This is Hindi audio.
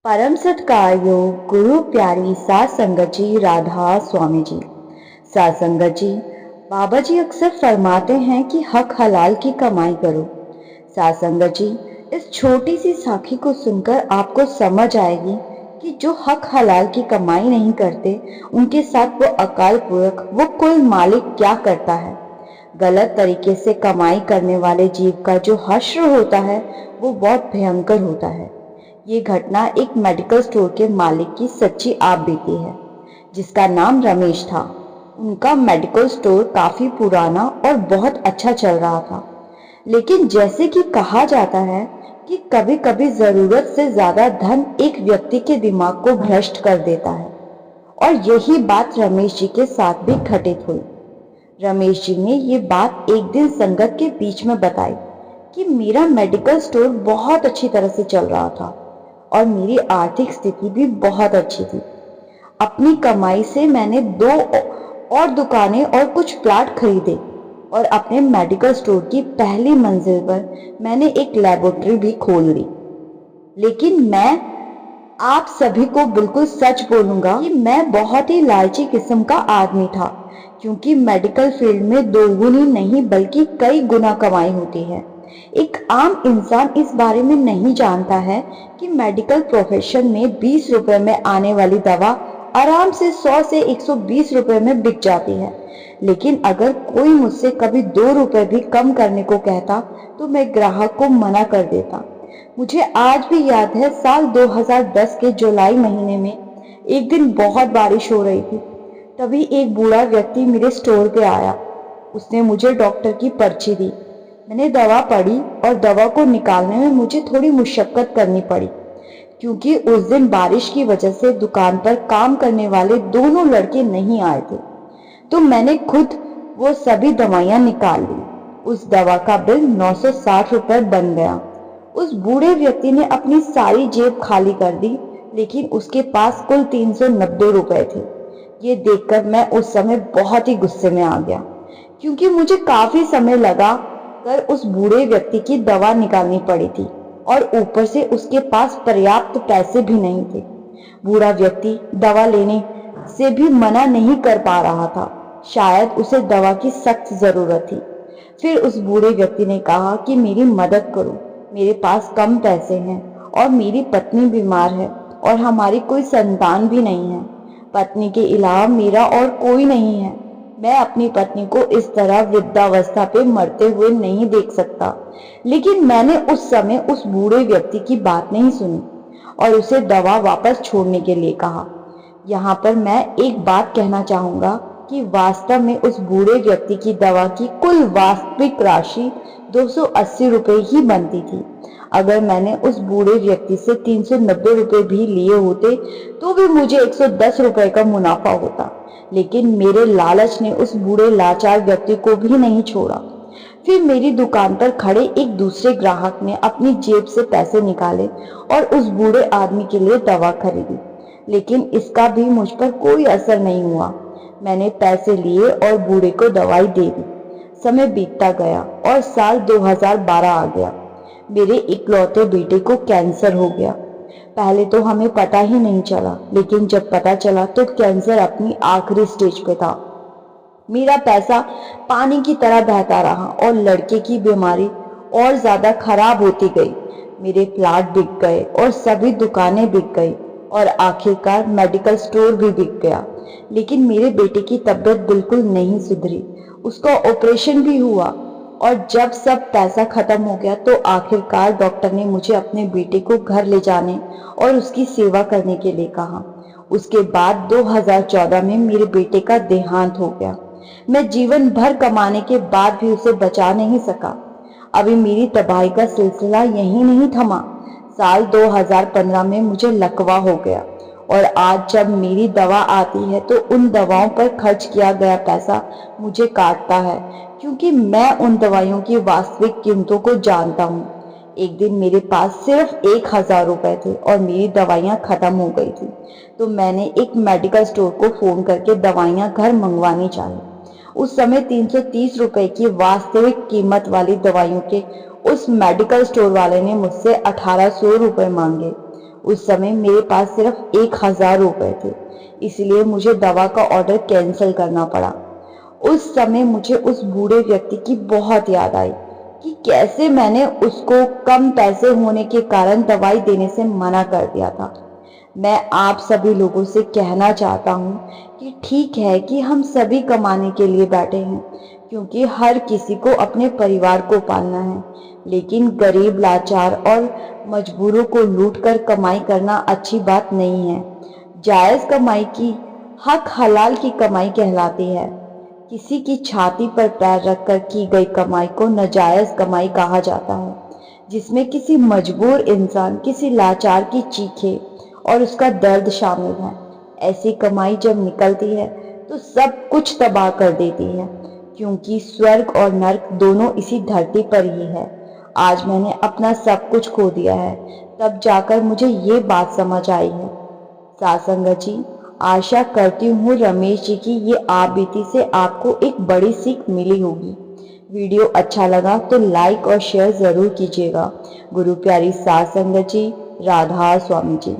परम सत्कार योग गुरु प्यारी सात संगत जी राधा स्वामी जी। सात संगत जी, बाबा जी अक्सर फरमाते हैं कि हक हलाल की कमाई करो। सात संगत जी, इस छोटी सी साखी को सुनकर आपको समझ आएगी कि जो हक हलाल की कमाई नहीं करते उनके साथ वो अकाल पुरख, वो कुल मालिक क्या करता है। गलत तरीके से कमाई करने वाले जीव का जो हश्र होता है वो बहुत भयंकर होता है। ये घटना एक मेडिकल स्टोर के मालिक की सच्ची आप बीती है, जिसका नाम रमेश था। उनका मेडिकल स्टोर काफी पुराना और बहुत अच्छा चल रहा था, लेकिन जैसे कि कहा जाता है कि कभी कभी जरूरत से ज्यादा धन एक व्यक्ति के दिमाग को भ्रष्ट कर देता है, और यही बात रमेश जी के साथ भी घटित हुई। रमेश जी ने ये बात एक दिन संगत के बीच में बताई कि मेरा मेडिकल स्टोर बहुत अच्छी तरह से चल रहा था और मेरी आर्थिक स्थिति भी बहुत अच्छी थी। अपनी कमाई से मैंने दो और दुकानें और कुछ प्लाट खरीदे और अपने मेडिकल स्टोर की पहली मंजिल पर मैंने एक लेबोरेटरी भी खोल ली। लेकिन मैं आप सभी को बिल्कुल सच बोलूंगा कि मैं बहुत ही लालची किस्म का आदमी था, क्योंकि मेडिकल फील्ड में दोगुनी नहीं बल्कि कई गुना कमाई होती है। एक आम इंसान इस बारे में नहीं जानता है कि मेडिकल प्रोफेशन में 20 रुपए में आने वाली दवा आराम से 100 से 120 रुपए में बिक जाती है। लेकिन अगर कोई मुझसे कभी 2 रुपए भी कम करने को कहता तो मैं ग्राहक को मना कर देता। मुझे आज भी याद है, साल 2010 के जुलाई महीने में एक दिन बहुत बारिश हो रही थी। तभी एक बूढ़ा व्यक्ति मेरे स्टोर पे आया। उसने मुझे डॉक्टर की पर्ची दी। मैंने दवा पढ़ी और दवा को निकालने में मुझे थोड़ी मुशक्कत करनी पड़ी, क्योंकि उस दिन बारिश की वजह से दुकान पर काम करने वाले दोनों लड़के नहीं आए थे। तो मैंने खुद वो सभी दवाइयां निकाल ली। उस दवा का बिल 960 रुपए बन गया। उस बूढ़े व्यक्ति ने अपनी सारी जेब खाली कर दी, लेकिन उसके पास कुल 390 रुपए थे। ये देखकर मैं उस समय बहुत ही गुस्से में आ गया, क्योंकि मुझे काफी समय लगा कर उस बूढ़े व्यक्ति की दवा निकालनी पड़ी थी और ऊपर से उसके पास पर्याप्त पैसे भी नहीं थे। बूढ़ा व्यक्ति दवा लेने से भी मना नहीं कर पा रहा था, शायद उसे दवा की सख्त जरूरत थी। फिर उस बूढ़े व्यक्ति ने कहा कि मेरी मदद करो, मेरे पास कम पैसे हैं और मेरी पत्नी बीमार है और हमारी कोई संतान भी नहीं है। पत्नी के अलावा मेरा और कोई नहीं है। मैं अपनी पत्नी को इस तरह वृद्धावस्था पे मरते हुए नहीं देख सकता। लेकिन मैंने उस समय उस बूढ़े व्यक्ति की बात नहीं सुनी और उसे दवा वापस छोड़ने के लिए कहा। यहाँ पर मैं एक बात कहना चाहूंगा कि वास्तव में उस बूढ़े व्यक्ति की दवा की कुल वास्तविक राशि 280 रुपए ही बनती थी। अगर मैंने उस बूढ़े व्यक्ति से 390 रुपए भी लिए होते तो भी मुझे 110 रुपए का मुनाफा होता, लेकिन मेरे लालच ने उस बूढ़े लाचार व्यक्ति को भी नहीं छोड़ा। फिर मेरी दुकान पर खड़े एक दूसरे ग्राहक ने अपनी जेब से पैसे निकाले और उस बूढ़े आदमी के लिए दवा खरीदी, लेकिन इसका भी मुझ पर कोई असर नहीं हुआ। मैंने पैसे लिए और बूढ़े को दवाई दे दी। समय बीतता गया और साल 2012 आ गया। मेरे इकलौते बेटे को कैंसर हो गया। पहले तो हमें पता ही नहीं चला, लेकिन जब पता चला तो कैंसर अपनी आखिरी स्टेज पे था। मेरा पैसा पानी की तरह बहता रहा और लड़के की बीमारी और ज्यादा खराब होती गई। मेरे प्लाट बिक गए और सभी दुकानें बिक गई और आखिरकार मेडिकल स्टोर भी बिक गया। लेकिन मेरे बेटे की तबीयत बिल्कुल नहीं सुधरी। उसका ऑपरेशन भी हुआ और जब सब पैसा खत्म हो गया तो आखिरकार डॉक्टर ने मुझे अपने बेटे को घर ले जाने और उसकी सेवा करने के लिए कहा। उसके बाद 2014 में मेरे बेटे का देहांत हो गया। मैं जीवन भर कमाने के बाद भी उसे बचा नहीं सका। अभी मेरी तबाही का सिलसिला यही नहीं थमा। साल 2015 में मुझे लकवा हो गया और आज जब मेरी दवा आती है तो उन दवाओं पर खर्च किया गया पैसा मुझे काटता है, क्योंकि मैं उन दवाइयों की वास्तविक कीमतों को जानता हूँ। एक दिन मेरे पास सिर्फ 1000 रुपए थे और मेरी दवाइयाँ खत्म हो गई थी, तो मैंने एक मेडिकल स्टोर को फोन करके दवाइयाँ घर मंगवानी चाहिए। उस समय 330 रुपए की वास्तविक कीमत वाली दवाइयों के उस मेडिकल स्टोर वाले ने मुझसे 1800 रुपए मांगे। उस समय मेरे पास सिर्फ 1000 रुपये थे, इसलिए मुझे दवा का ऑर्डर कैंसिल करना पड़ा। उस समय मुझे उस बूढ़े व्यक्ति की बहुत याद आई कि कैसे मैंने उसको कम पैसे होने के कारण दवाई देने से मना कर दिया था। मैं आप सभी लोगों से कहना चाहता हूँ कि ठीक है कि हम सभी कमाने के लिए बैठे हैं, क्योंकि हर किसी को अपने परिवार को पालना है, लेकिन गरीब, लाचार और मजबूरों को लूटकर कमाई करना अच्छी बात नहीं है। जायज़ कमाई की हक हलाल की कमाई कहलाती है। किसी की छाती पर पैर रखकर की गई कमाई को नाजायज़ कमाई कहा जाता है, जिसमें किसी मजबूर इंसान, किसी लाचार की चीखें और उसका दर्द शामिल है। ऐसी कमाई जब निकलती है तो सब कुछ तबाह कर देती है, क्योंकि स्वर्ग और नर्क दोनों इसी धरती पर ही है। आज मैंने अपना सब कुछ खो दिया है, तब जाकर मुझे ये बात समझ आई है। सासंगत जी, आशा करती हूँ रमेश जी की ये आप बीती से आपको एक बड़ी सीख मिली होगी। वीडियो अच्छा लगा तो लाइक और शेयर ज़रूर कीजिएगा। गुरु प्यारी सासंगत जी, राधा स्वामी जी।